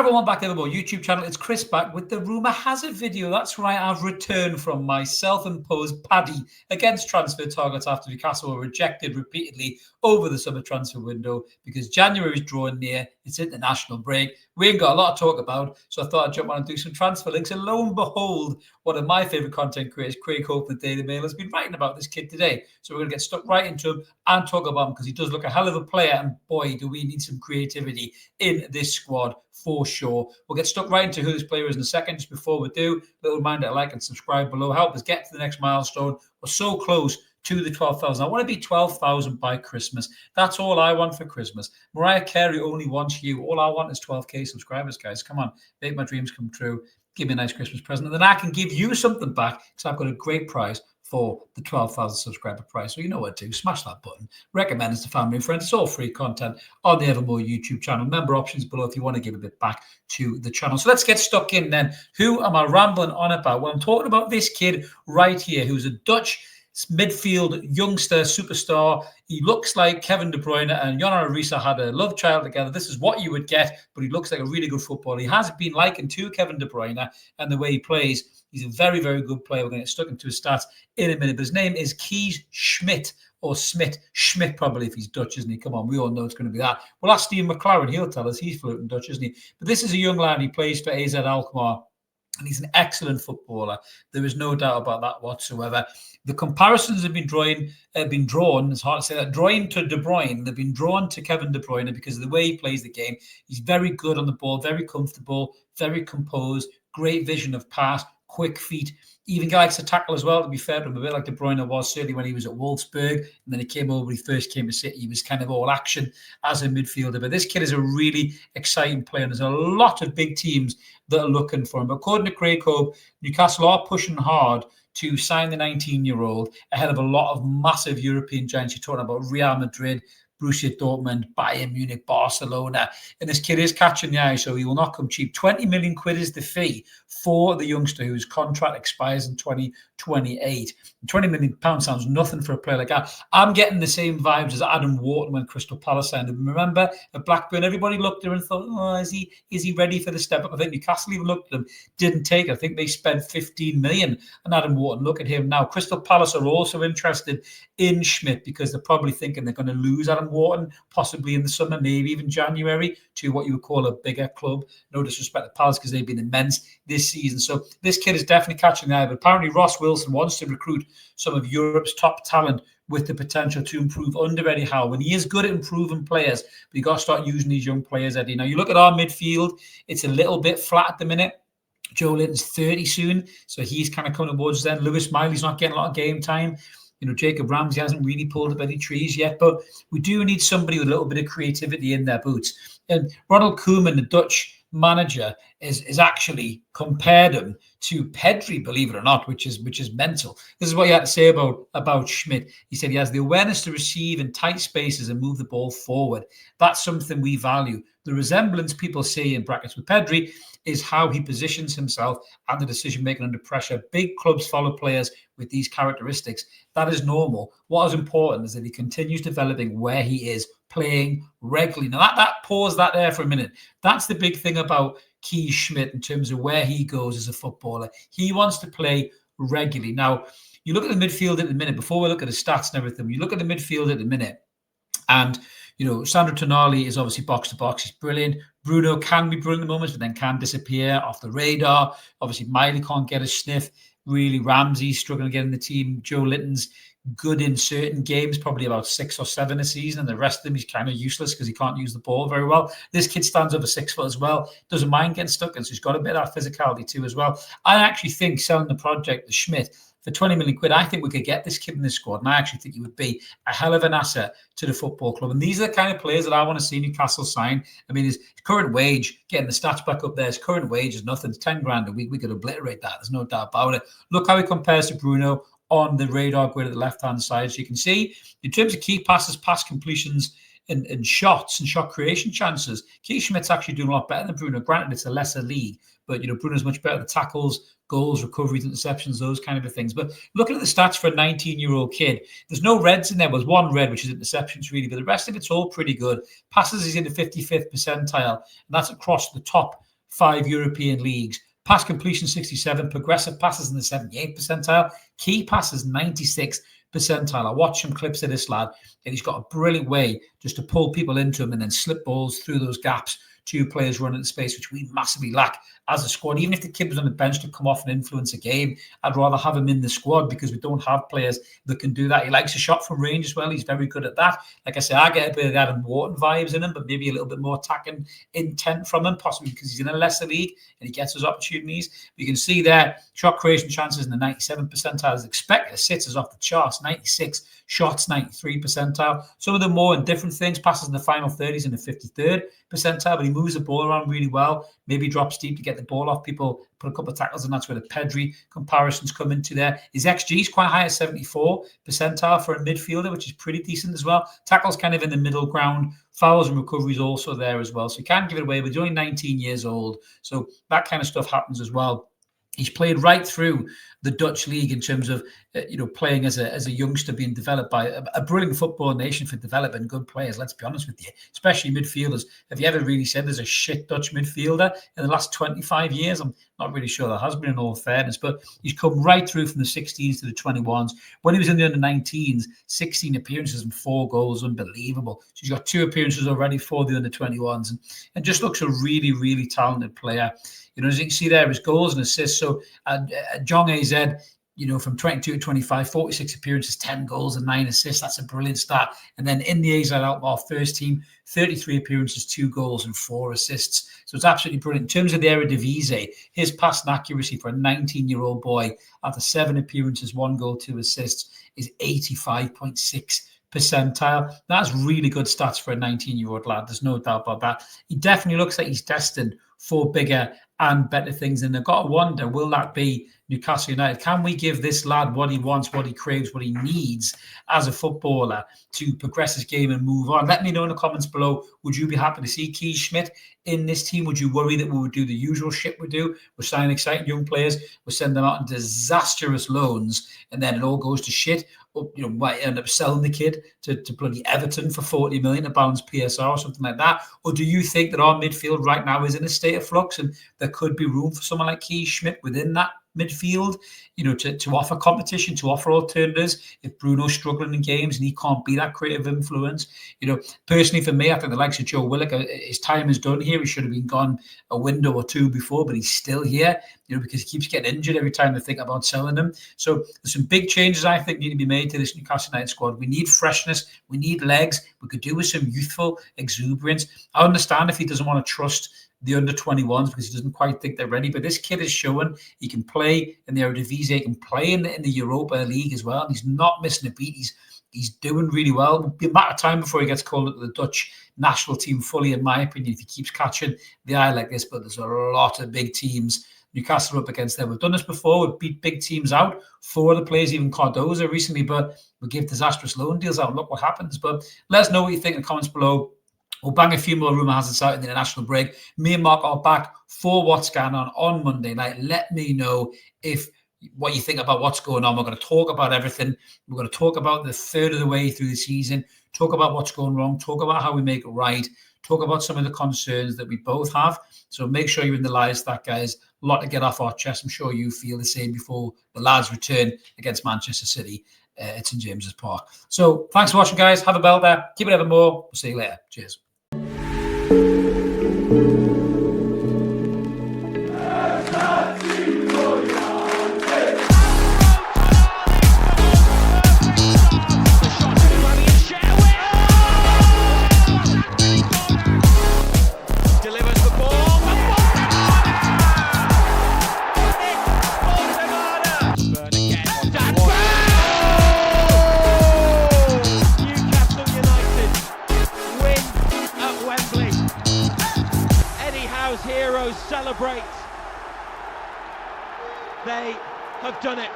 everyone, back to the YouTube channel. It's Chris back with the Rumour Has It video. That's right, I've returned from my self-imposed paddy against transfer targets after Newcastle were rejected repeatedly over the summer transfer window because January is drawing near. It's international break. We ain't got a lot to talk about, so I thought I'd jump on and do some transfer links. And lo and behold, one of my favourite content creators, Craig Hope, the Daily Mail, has been writing about this kid today. So we're going to get stuck right into him and talk about him because he does look a hell of a player. And boy, do we need some creativity in this squad for sure. We'll get stuck right into who this player is in a second. Just before we do, little reminder to like and subscribe below. Help us get to the next milestone. We're so close to the 12,000. I want to be 12,000 by Christmas. That's all I want for Christmas. Mariah Carey only wants you. All I want is 12k subscribers, guys. Come on, make my dreams come true. Give me a nice Christmas present, and then I can give you something back because I've got a great prize for the 12,000 subscriber prize. So you know what to do. Smash that button. Recommend it to family and friends. It's all free content on the Evermore YouTube channel. Member options below if you want to give a bit back to the channel. So let's get stuck in then. Who am I rambling on about? Well, I'm talking about this kid right here who's a Dutch midfield youngster superstar. He looks like Kevin De Bruyne and Jan Arisa had a love child together. This is what you would get, but he looks like a really good footballer. He has been likened to Kevin De Bruyne and the way he plays. He's a very, very good player. We're going to get stuck into his stats in a minute. But his name is Kees Smit, or Smit. Schmidt, probably, if he's Dutch, isn't he? Come on, we all know it's going to be that. We'll ask Steve McLaren. He'll tell us. He's fluent in Dutch, isn't he? But this is a young lad. He plays for AZ Alkmaar, and he's an excellent footballer. There is no doubt about that whatsoever. The comparisons have been drawn, it's hard to say that, drawn to De Bruyne. They've been drawn to Kevin De Bruyne because of the way he plays the game. He's very good on the ball, very comfortable, very composed, great vision of pass, quick feet. Even likes to tackle as well, to be fair to him, a bit like De Bruyne was certainly when he was at Wolfsburg. And then he came over, he first came to City, he was kind of all action as a midfielder. But this kid is a really exciting player. And there's a lot of big teams that are looking for him. But according to Craig Hope, Newcastle are pushing hard to sign the 19-year-old ahead of a lot of massive European giants. You're talking about Real Madrid, Borussia Dortmund, Bayern Munich, Barcelona. And this kid is catching the eye, so he will not come cheap. 20 million quid is the fee for the youngster whose contract expires in 2028. 20 million pounds sounds nothing for a player like that. I'm getting the same vibes as Adam Wharton when Crystal Palace signed him. Remember, at Blackburn, everybody looked at him and thought, oh, is he ready for the step up? I think Newcastle even looked at him, didn't take it. I think they spent 15 million on Adam Wharton. Look at him now. Crystal Palace are also interested in Schmidt because they're probably thinking they're going to lose Adam Wharton, possibly in the summer, maybe even January, to what you would call a bigger club. No disrespect to Palace because they've been immense this season. So this kid is definitely catching the eye. But apparently Ross Wilson wants to recruit some of Europe's top talent with the potential to improve under Eddie Howe. And he is good at improving players, but you got to start using these young players, Eddie. Now, you look at our midfield, it's a little bit flat at the minute. Joe Linton's 30 soon, so he's kind of coming towards then. Lewis Miley's not getting a lot of game time. You know, Jacob Ramsey hasn't really pulled up any trees yet, but we do need somebody with a little bit of creativity in their boots. And Ronald Koeman, the Dutch manager, is actually compared him to Pedri, believe it or not, which is mental. This is what he had to say about Schmidt. He said he has the awareness to receive in tight spaces and move the ball forward. That's something we value. The resemblance people see in brackets with Pedri is how he positions himself and the decision-making under pressure. Big clubs follow players with these characteristics. That is normal. What is important is that he continues developing where he is, playing regularly. Now, pause that there for a minute. That's the big thing about Kees Smit in terms of where he goes as a footballer. He wants to play regularly. Now, you look at the midfield at the minute, before we look at the stats and everything, you look at the midfield at the minute, and you know, Sandro Tonali is obviously box to box. He's brilliant. Bruno can be brilliant at the moment, but then can disappear off the radar. Obviously, Miley can't get a sniff. Really, Ramsey's struggling to get in the team. Joe Linton's good in certain games, probably about 6 or 7 a season, and the rest of them he's kind of useless because he can't use the ball very well. This kid stands over 6 foot as well. Doesn't mind getting stuck in, so he's got a bit of that physicality too as well. I actually think selling the project to Schmidt for 20 million quid, I think we could get this kid in this squad, and I actually think he would be a hell of an asset to the football club. And these are the kind of players that I want to see Newcastle sign. I mean, his current wage, getting the stats back up there, his current wage is nothing. It's 10 grand a week. We could obliterate that. There's no doubt about it. Look how he compares to Bruno on the radar grid at the left-hand side. So you can see, in terms of key passes, pass completions, and shots and shot creation chances, Kees Schmidt's actually doing a lot better than Bruno. Granted, it's a lesser league, but you know, Bruno's much better at the tackles, goals, recoveries, interceptions, those kind of things. But looking at the stats for a 19-year-old kid, there's no reds in there. There's one red, which is interceptions, really, but the rest of it's all pretty good. Passes is in the 55th percentile, and that's across the top 5 European leagues. Pass completion 67, progressive passes in the 78th percentile, key passes 96th percentile. I watched some clips of this lad, and he's got a brilliant way just to pull people into him and then slip balls through those gaps to players running the space, which we massively lack as a squad. Even if the kid was on the bench to come off and influence a game, I'd rather have him in the squad because we don't have players that can do that. He likes a shot from range as well. He's very good at that. Like I say, I get a bit of Adam Wharton vibes in him, but maybe a little bit more attacking intent from him, possibly because he's in a lesser league and he gets his opportunities. You can see there, shot creation chances in the 97th percentile as expected. Assists is off the charts, 96. Shots, 93 percentile. Some of them more in different things. Passes in the final 30s in the 53rd percentile, but he moves the ball around really well. Maybe drops deep to get the ball off people, put a couple of tackles, and that's where the Pedri comparisons come into there. His XG is quite high at 74 percentile for a midfielder, which is pretty decent as well. Tackles kind of in the middle ground. Fouls and recoveries also there as well. So you can't give it away, but he's only 19 years old. So that kind of stuff happens as well. He's played right through the Dutch league in terms of, playing as a youngster, being developed by a brilliant football nation for developing good players. Let's be honest with you, especially midfielders. Have you ever really said there's a shit Dutch midfielder in the last 25 years? I'm not really sure there has been, in all fairness, but he's come right through from the 16s to the 21s. When he was in the under-19s, 16 appearances and 4 goals, unbelievable. So he's got 2 appearances already for the under-21s and just looks a really, really talented player. As you can see there, his goals and assists. So Jong AZ, from 22 to 25, 46 appearances, 10 goals and 9 assists. That's a brilliant start. And then in the AZ Alkmaar first team, 33 appearances, 2 goals and 4 assists. So it's absolutely brilliant. In terms of the Eredivisie, his passing accuracy for a 19-year-old boy after 7 appearances, 1 goal, 2 assists is 85.6 percentile. That's really good stats for a 19-year-old lad. There's no doubt about that. He definitely looks like he's destined for bigger and better things. And I've got to wonder, will that be Newcastle United? Can we give this lad what he wants, what he craves, what he needs as a footballer to progress his game and move on? Let me know in the comments below. Would you be happy to see Kees Smit in this team? Would you worry that we would do the usual shit we do? We're signing exciting young players, we send them out on disastrous loans, and then it all goes to shit. Or, might end up selling the kid to bloody Everton for 40 million to balance PSR or something like that? Or do you think that our midfield right now is in a state of flux and there could be room for someone like Kees Smit within that midfield, to offer competition, to offer alternatives if Bruno's struggling in games and he can't be that creative influence? Personally for me, I think the likes of Joe Willock, his time is done here. He should have been gone a window or 2 before, but he's still here, because he keeps getting injured every time they think about selling him. So there's some big changes I think need to be made to this Newcastle United squad. We need freshness. We need legs. We could do with some youthful exuberance. I understand if he doesn't want to trust the under-21s because he doesn't quite think they're ready. But this kid is showing he can play in the Eredivisie, he can play in the Europa League as well. And he's not missing a beat. He's doing really well. It'll be a matter of time before he gets called up to the Dutch national team fully, in my opinion, if he keeps catching the eye like this. But there's a lot of big teams Newcastle up against them. We've done this before. We've beat big teams out. 4 of the players, even Cardoza recently, but we give disastrous loan deals out. Look what happens. But let us know what you think in the comments below. We'll bang a few more rumour hazards out in the international break. Me and Mark are back for What's Going On Monday night. Let me know what you think about what's going on. We're going to talk about everything. We're going to talk about the third of the way through the season, talk about what's going wrong, talk about how we make it right, talk about some of the concerns that we both have. So make sure you're in the live stack, guys. A lot to get off our chest. I'm sure you feel the same before the lads return against Manchester City at St James's Park. So thanks for watching, guys. Have a bell there. Keep it ever more. We'll see you later. Cheers. Heroes celebrate. They have done it.